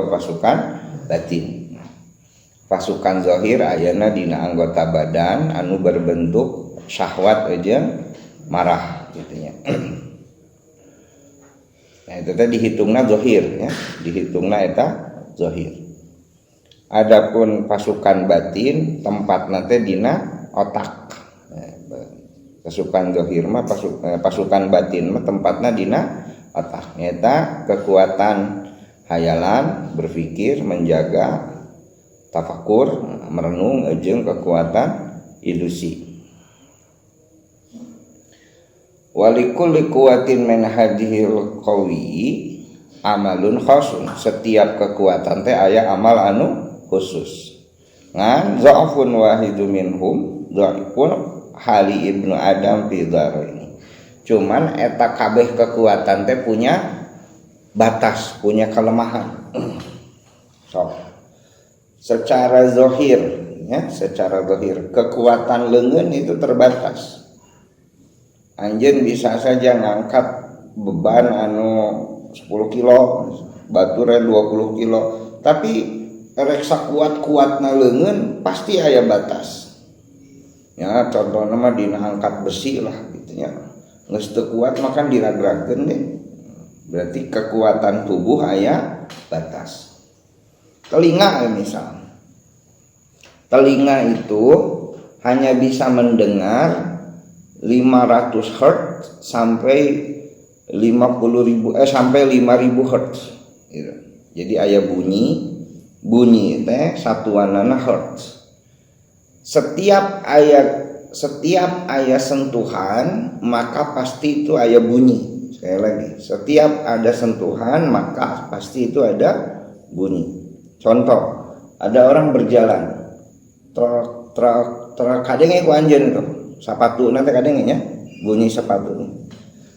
pasukan batin. Pasukan zahir ayana dina anggota badan anu berbentuk syahwat aja marah gitunya. Nah itu tadi dihitungna zahir ya, dihitungna eta zahir. Adapun pasukan batin tempatna teh dina otak. Pasukan zahir mah pasukan batin mah tempatna dina otak. Eta kekuatan hayalan, berpikir, menjaga, tafakur, merenung, jeung kekuatan ilusi. Walikulli quwwatin min hadhil qawi amalun khasun. Setiap kekuatan teh aya amal anu khusus. Ngan za'fun wahidu minhum dha'fun hali ibnu adam fi dharaini. Cuman eta kabeh kekuatan teh punya batas, punya kelemahan. So, secara zahir ya, secara zahir kekuatan leungeun itu terbatas. Anjeun bisa saja ngangkat beban anu 10 kilo, bature 20 kilo, tapi rek sakuat-kuatna leungeun pasti aya batas. Ya, contohna mah dina angkat besi lah gitu nya. Geus teu kuat makan diragragkeun deh. Berarti kekuatan tubuh aya batas. Telinga misal. Telinga itu hanya bisa mendengar 500 Hz sampai 50.000 Hz gitu. Jadi aya bunyi teh satuanana Hz. Setiap aya sentuhan maka pasti itu aya bunyi. Sekali lagi, setiap ada sentuhan maka pasti itu ada bunyi. Contoh, ada orang berjalan, kadenge ku anjeun tuh, sapatuna teh kadenge nya, bunyi sepatu.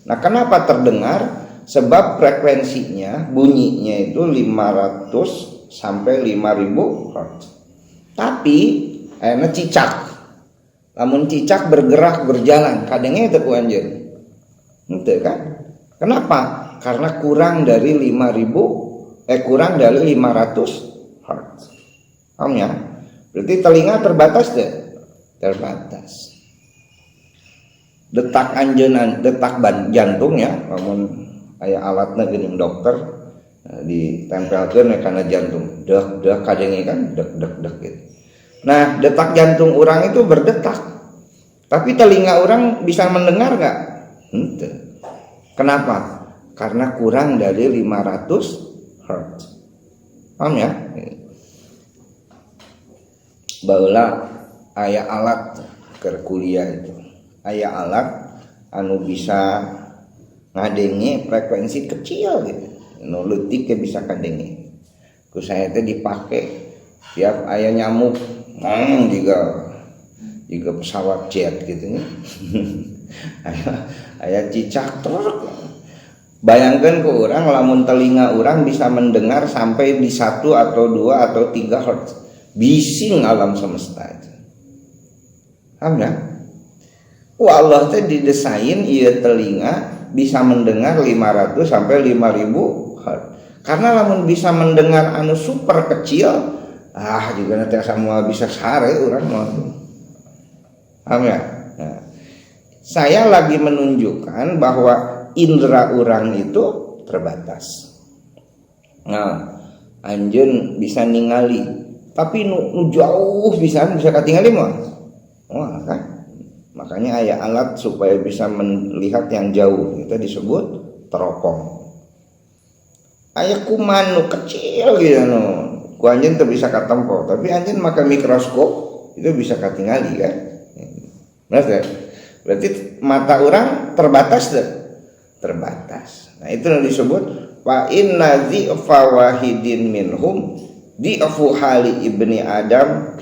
Nah, kenapa terdengar? Sebab frekuensinya, bunyinya itu 500 sampai 5000 Hz. Tapi ayeuna cicak. Lamun cicak bergerak berjalan, kadenge teh ku anjeun. Henteu kan? Kenapa? Karena kurang dari 500 Hz. Paham ya? Berarti telinga terbatas deh. Terbatas. Detak anjeunan, detak jantung ya, namun aya alatna geuning dokter ditempelkeun kana jantung. Dek kadenge kan dek gitu. Nah, detak jantung orang itu berdetak. Tapi telinga orang bisa mendengar enggak? Henteu. Kenapa? Karena kurang dari 500 Hz. Paham ya? Baheula aya alat keur kuliah itu. Aya alat anu bisa ngadenge frekuensi kecil gitu. Nu leutik ke bisa kadenge. Ku saya teh dipake tiap aya nyamuk, juga pesawat jet gitu nya. Aya cicak truk. Bayangkan ke orang lamun telinga orang bisa mendengar sampai di 1 atau 2 atau 3 Hz. Bising alam semesta itu. Paham ya? Allah teh didesain ieu telinga bisa mendengar 500 sampai 5000 Hz. Karena lamun bisa mendengar anu super kecil, juga nanti semua bisa sare orang mah. Paham ya? Nah, saya lagi menunjukkan bahwa indera orang itu terbatas. Nah, anjeun bisa ningali, tapi nu jauh bisa katingali mah. Wah, kan? Makanya aya alat supaya bisa melihat yang jauh, itu disebut teropong. Aya kuman nu kecil gitu nu. Ku anjeun teu bisa katempo, tapi anjeun make mikroskop itu bisa katingali kan. Berarti mata orang terbatas deh. Terbatas. Nah itu yang disebut fa inna dhi'fa wahidin minhum dhi'fu hali ibni Adam.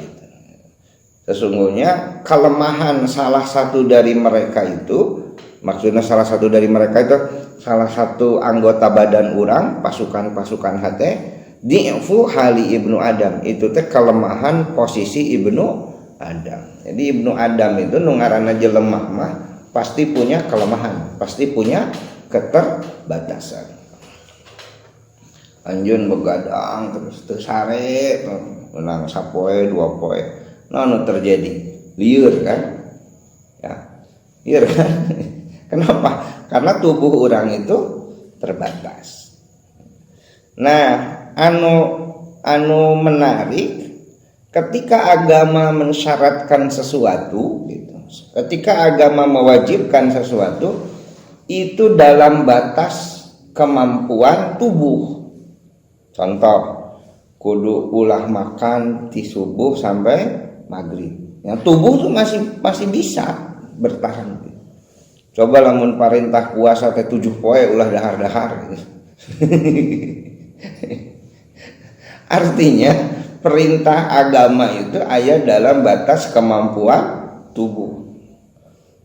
Sesungguhnya kelemahan salah satu dari mereka itu, maksudnya salah satu dari mereka itu salah satu anggota badan orang, pasukan hate, dhi'fu hali ibnu Adam. Itu teh kelemahan posisi ibnu Adam. Jadi ibnu Adam itu nu ngaranna jelemah mah pasti punya kelemahan, pasti punya keterbatasan. anjeun begadang terus teu sare menang sapoe 2 poe. Naon terjadi? Lieur kan? Ya. Lieur kan? Kenapa? Karena tubuh orang itu terbatas. Nah, anu menarik ketika agama mensyaratkan sesuatu gitu. Ketika agama mewajibkan sesuatu itu dalam batas kemampuan tubuh. Contoh, kudu ulah makan di subuh sampai maghrib. Yang tubuh tuh masih bisa bertahan. Coba lamun parintah puasa teh 7 poe ulah dahar-dahar. Artinya perintah agama itu aya dalam batas kemampuan tubuh.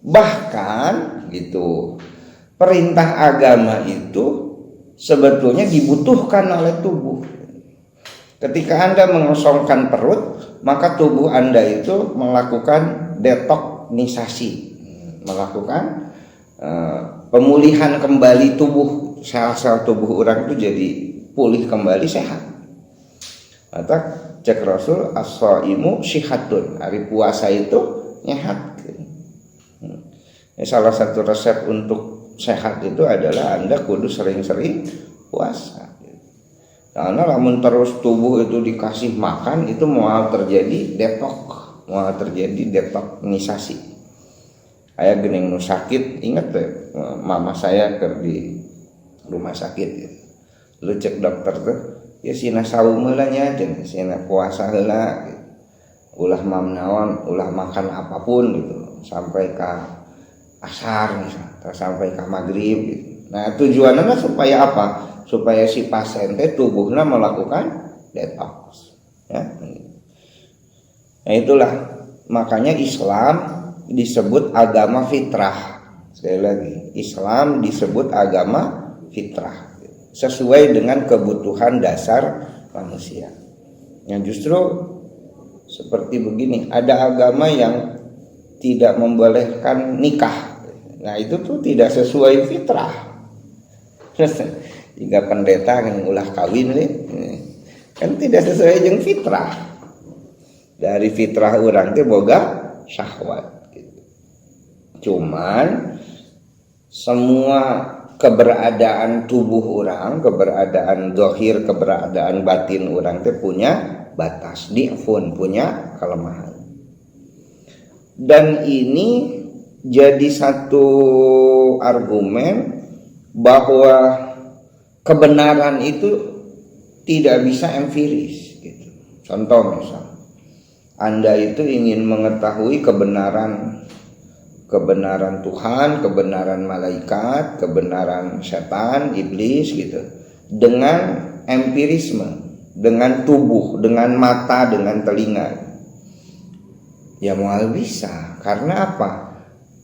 Bahkan gitu, perintah agama itu sebetulnya dibutuhkan oleh tubuh. Ketika Anda mengosongkan perut, maka tubuh Anda itu melakukan detoknisasi, melakukan pemulihan kembali tubuh, sel-sel tubuh orang itu jadi pulih kembali, sehat. Maka cek Rasul as-shaimu syihatun, hari puasa itu nyehat. Salah satu resep untuk sehat itu adalah Anda kudu sering-sering puasa. Karena lamun terus tubuh itu dikasih makan itu mau terjadi detoknisasi. Aya geuning nu sakit, ingat deh mama saya di rumah sakit ya. Lu cek dokter tuh, ya sina saum heula nya, sina puasa heula gitu. Ulah mamnaon, ulah makan apapun gitu sampai ke asar misalnya, sampai ke maghrib gitu. Nah, tujuannya supaya apa? Supaya si pasien teh tubuhnya melakukan detox ya. Nah, itulah makanya Islam disebut agama fitrah. Sekali lagi, Islam disebut agama fitrah, sesuai dengan kebutuhan dasar manusia. Yang justru seperti begini, ada agama yang tidak membolehkan nikah. Nah, itu tuh tidak sesuai fitrah. Jika pendeta yang ulah kawin kan tidak sesuai dengan fitrah. Dari fitrah orang teh boga syahwat. Cuman semua keberadaan tubuh orang, keberadaan zahir, keberadaan batin orang itu punya batas, di'fun, punya kelemahan. Dan ini jadi satu argumen bahwa kebenaran itu tidak bisa empiris gitu. Contoh misal, Anda itu ingin mengetahui kebenaran Tuhan, kebenaran malaikat, kebenaran setan, iblis gitu, dengan empirisme, dengan tubuh, dengan mata, dengan telinga. Ya mual bisa. Karena apa?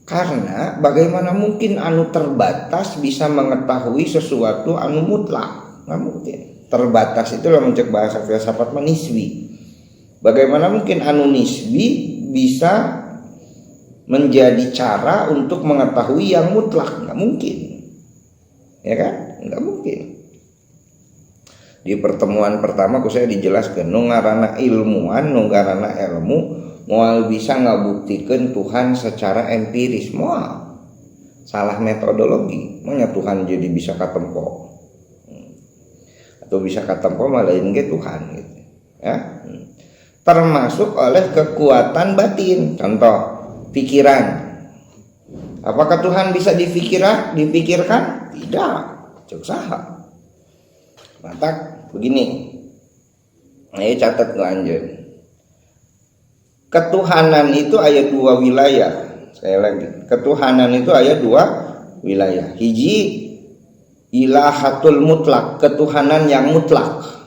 Karena bagaimana mungkin anu terbatas bisa mengetahui sesuatu anu mutlak? Nggak mungkin. Terbatas itu lah mencek bahasa filsafat nisbi. Bagaimana mungkin anu nisbi bisa menjadi cara untuk mengetahui yang mutlak? Nggak mungkin, ya kan? Nggak mungkin. Di pertemuan pertama saya dijelaskan nungarana ilmuwan, nungarana ilmu moal bisa ngabuktikeun Tuhan secara empiris, moal salah metodologi. Maunya Tuhan jadi bisa katempo atau bisa katempo malah ge Tuhan gitu, ya. Termasuk oleh kekuatan batin. Contoh, pikiran. Apakah Tuhan bisa dipikirkan? Tidak. Cuk saha. Maka begini. Ayo catat lanjut. Ketuhanan itu ada 2 wilayah. Sekali lagi, ketuhanan itu ada 2 wilayah. Hiji ilahatul mutlak, ketuhanan yang mutlak.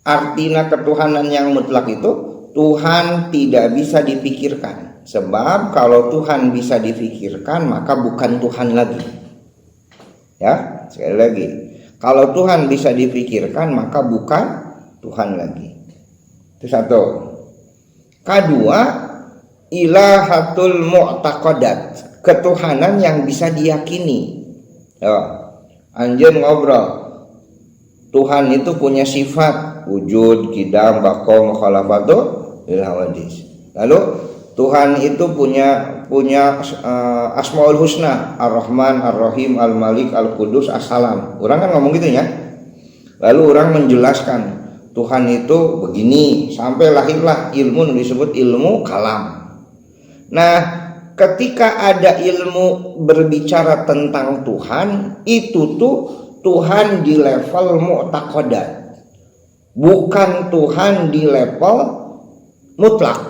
Artinya ketuhanan yang mutlak itu Tuhan tidak bisa dipikirkan. Sebab kalau Tuhan bisa dipikirkan maka bukan Tuhan lagi. Ya, sekali lagi. Kalau Tuhan bisa dipikirkan maka bukan Tuhan lagi. Itu satu. Kedua, ilahatul mu'taqadat, ketuhanan yang bisa diyakini. Anjeun ngobrol, Tuhan itu punya sifat wujud, qidam, baqa, mukhalafatu lil hawadits. Lalu Tuhan itu punya Asmaul Husna, Ar-Rahman, Ar-Rahim, Al-Malik, Al-Qudus, As-Salam. Orang kan ngomong gitu ya. Lalu orang menjelaskan Tuhan itu begini, sampai lahirlah ilmu yang disebut ilmu kalam. Nah, ketika ada ilmu berbicara tentang Tuhan, itu tuh Tuhan di level mu'taqadat, bukan Tuhan di level mutlak.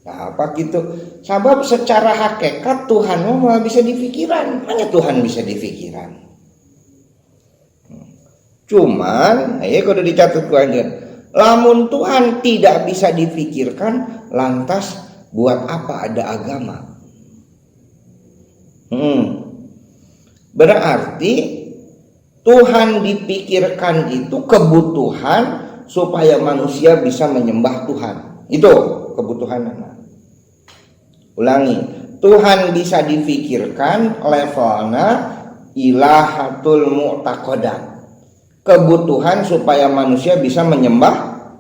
Nah, apa gitu? Sebab secara hakikat Tuhan mah bisa dipikiran, hanya Tuhan bisa dipikiran. Cuman, ya kalau dicatat ku anjeun, lamun Tuhan tidak bisa difikirkan, lantas buat apa ada agama? Berarti Tuhan dipikirkan itu kebutuhan supaya manusia bisa menyembah Tuhan. Itu kebutuhan. Ulangi, Tuhan bisa difikirkan levelnya ilahatul mu'taqadat. Kebutuhan supaya manusia bisa menyembah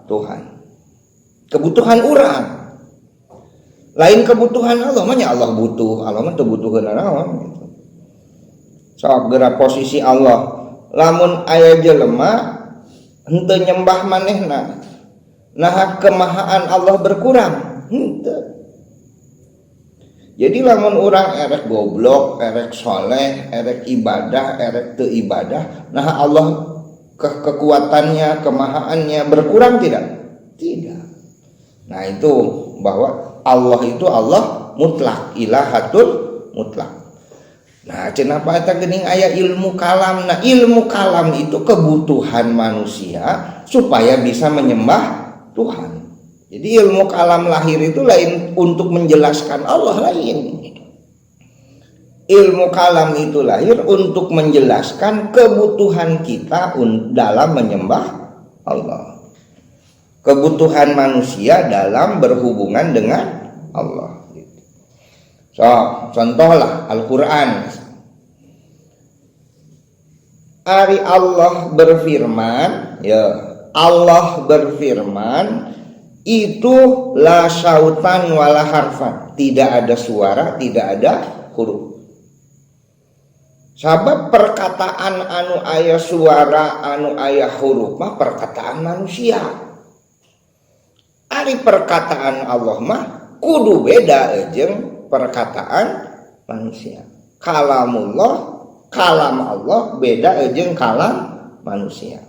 Tuhan. Kebutuhan orang. Lain kebutuhan Allah, makanya Allah butuh. Allah mah teu butuhkeun naon gitu. Sok geura posisi Allah. Lamun aya jelema henteu nyembah manehna, nah kemahaan Allah berkurang. Henteu. Jadi lamun orang erek goblok, erek soleh, erek ibadah, erek teu ibadah, nah Allah kekuatannya, kemahaannya berkurang tidak? Tidak. Nah itu bahwa Allah itu Allah mutlak, ilahatul mutlak. Nah kenapa eta geuning aya ilmu kalam? Nah ilmu kalam itu kebutuhan manusia supaya bisa menyembah Tuhan. Jadi ilmu kalam lahir itu lain untuk menjelaskan Allah lain. Ilmu kalam itu lahir untuk menjelaskan kebutuhan kita dalam menyembah Allah. Kebutuhan manusia dalam berhubungan dengan Allah. So, contohlah Al-Quran. Ari Allah berfirman, ya Allah berfirman itu la syautan wala harfan, tidak ada suara, tidak ada huruf. Sabab perkataan anu aya suara, anu aya huruf mah perkataan manusia. Ari perkataan Allah mah kudu beda jeung perkataan manusia. Kalamullah, kalam Allah beda jeung kalam manusia.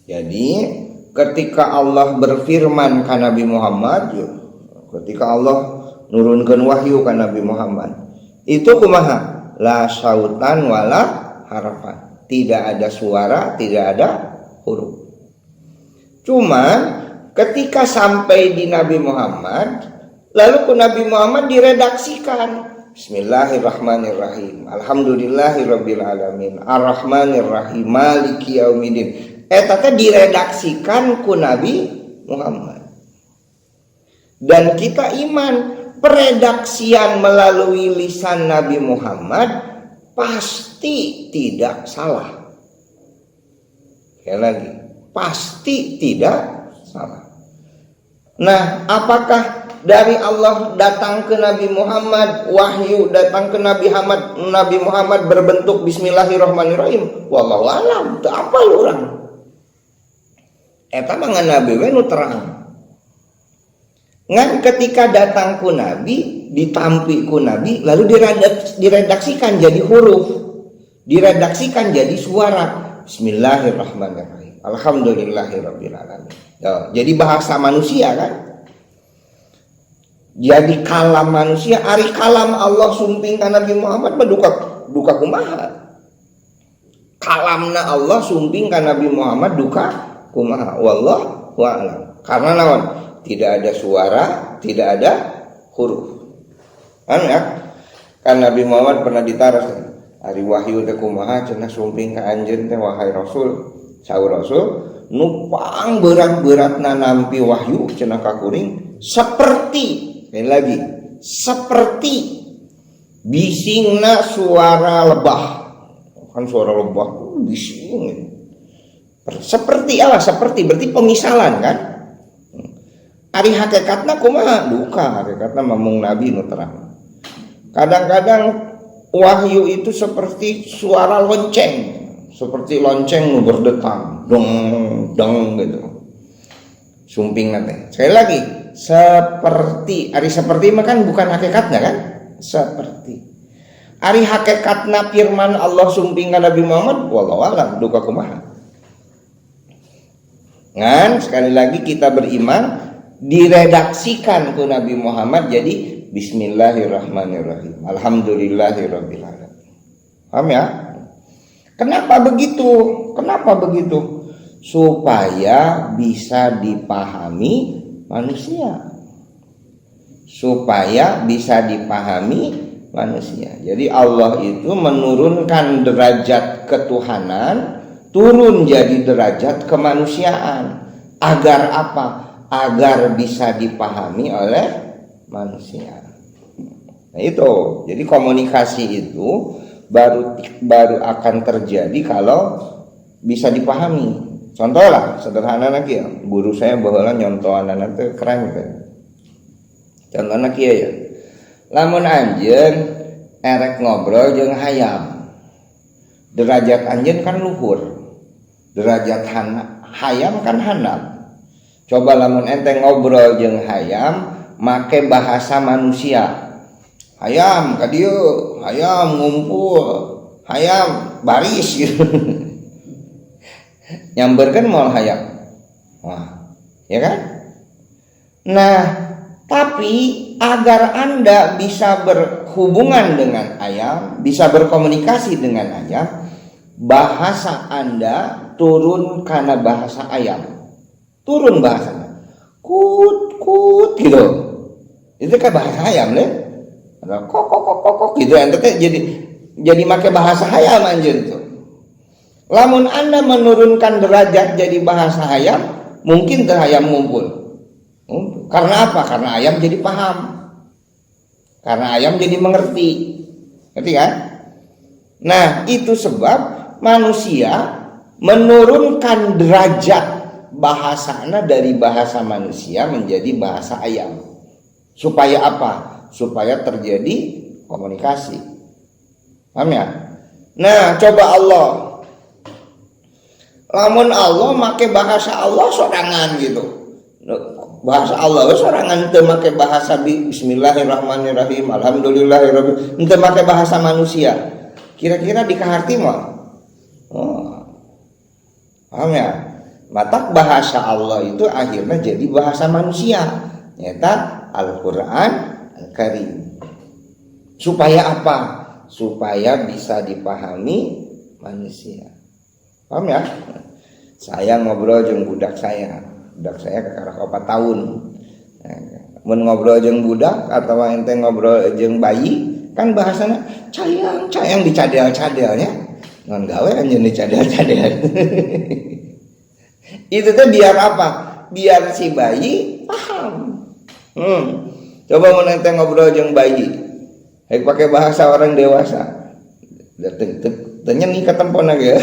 Jadi ketika Allah berfirman ke Nabi Muhammad, ketika Allah nurunkeun wahyu ke Nabi Muhammad, itu kumaha? La syautan wala harfan, tidak ada suara, tidak ada huruf. Cuma ketika sampai di Nabi Muhammad, lalu ku Nabi Muhammad diredaksikan, Bismillahirrahmanirrahim, Alhamdulillahirabbil alamin, Arrahmanirrahim, Maliki yaumiddin. Eta teh diredaksikan ku Nabi Muhammad. Dan kita iman peredaksian melalui lisan Nabi Muhammad pasti tidak salah. Sekali lagi, pasti tidak salah. Nah, apakah dari Allah datang ke Nabi Muhammad, wahyu datang ke Nabi Muhammad berbentuk Bismillahirrahmanirrahim? Wallahu a'lam, teu apal urang. Eta mah Nabi we nu terang. Ngan ketika datang ku Nabi, ditampi ku Nabi, lalu diredaksikan jadi huruf, diredaksikan jadi suara. Bismillahirrahmanirrahim, Alhamdulillahirabbil alamin. Jadi bahasa manusia kan? Jadi kalam manusia, ari kalam Allah sumping ka Nabi Muhammad duka kumaha. Kalamna Allah sumping ka Nabi Muhammad duka kumaha. Wallahu a'lam. Karena naon? Tidak ada suara, tidak ada huruf. Kan ya? Kan Nabi Muhammad pernah ditaras, ari wahyu teh kumaha cenah sumping ka anjeun teh wahai Rasul. Saur Rasul, nupang berat-beratna nampi wahyu cenah ka kuring seperti ini lagi, seperti bisingna suara lebah. kan suara lebah bising. Seperti apa? Seperti berarti pemisalan kan? Ari hakikatna kumaha? Duka hakikatna mamung Nabi nu terang. Kadang-kadang wahyu itu seperti suara lonceng, seperti lonceng nu berdetang, dong dong gitu. Sumping nanti. Sekali lagi, seperti ari seperti mah kan bukan hakikatnya kan? Seperti. Ari hakikatna firman Allah sumping Nabi Muhammad, wallahu a'lam duka kumaha. Ngan sekali lagi kita beriman diredaksikan ke Nabi Muhammad jadi Bismillahirrahmanirrahim. Alhamdulillahirabbil alamin. Paham ya? Kenapa begitu? Kenapa begitu? Supaya bisa dipahami manusia. Supaya bisa dipahami manusia. Jadi Allah itu menurunkan derajat ketuhanan turun jadi derajat kemanusiaan. Agar apa? Agar bisa dipahami oleh manusia. Nah itu, jadi komunikasi itu baru akan terjadi kalau bisa dipahami. Contoh lah, sederhana lagi ya. Guru saya baheula nyontohan nanti keren kan. Contohnya kieu ya. Lamun anjeun erek ngobrol jeung hayam. Derajat anjeun kan luhur. Derajat hayam kan handap. Coba lamun ente ngobrol jeung hayam make bahasa manusia. Hayam ka dieu, hayam ngumpul, hayam baris gitu. Nyamberkeun moal hayam. Wah, ya kan? Nah, tapi agar Anda bisa berhubungan dengan ayam, bisa berkomunikasi dengan ayam, bahasa Anda turun karena bahasa ayam. Turun bahasanya. Kut kut gitu. Itu kan bahasa ayam deh. Ada kok gitu. Ente jadi make bahasa ayam anjeun tuh. Lamun Anda menurunkan derajat jadi bahasa ayam, mungkin teh ayam ngumpul. Karena apa? Karena ayam jadi paham. Karena ayam jadi mengerti. Ngerti kan? Nah, itu sebab manusia menurunkan derajat bahasana dari bahasa manusia menjadi bahasa ayam. Supaya apa? Supaya terjadi komunikasi. Paham ya? Nah, coba Allah. Lamun Allah make bahasa Allah sorangan gitu. Bahasa Allah sorangan teu make bahasa Bismillahirrahmanirrahim, Alhamdulillahirabbil alamin, teu make bahasa manusia. Kira-kira dikaharti mah? Oh. Paham ya? Mata bahasa Allah itu akhirnya jadi bahasa manusia, nyata Al-Quran Al-Karim. Supaya apa? Supaya bisa dipahami manusia. Paham ya? Saya ngobrol jeung budak saya kekarah 4 tahun. Mun ngobrol jeung budak atau ente ngobrol jeung bayi, kan bahasana cayang dicadel-cadelnya. Ngan gawe anjeun dicadel-cadel. Itu tuh biar apa? Biar si bayi paham. Coba mun ente ngobrol jeung bayi, pakai bahasa orang dewasa. Tanya nih ke tempona ya.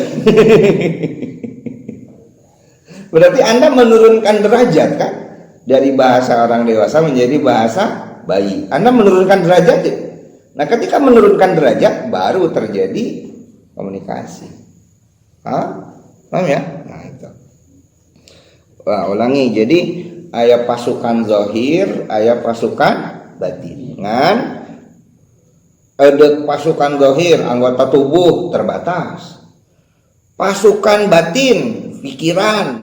Berarti Anda menurunkan derajat kan? Dari bahasa orang dewasa menjadi bahasa bayi. Anda menurunkan derajat. Nah, ketika menurunkan derajat baru terjadi komunikasi. Paham ya? Nah, itu. Wah, ulangi. Jadi aya pasukan zahir, aya pasukan batin. Ngan ada pasukan zahir, anggota tubuh terbatas. Pasukan batin, pikiran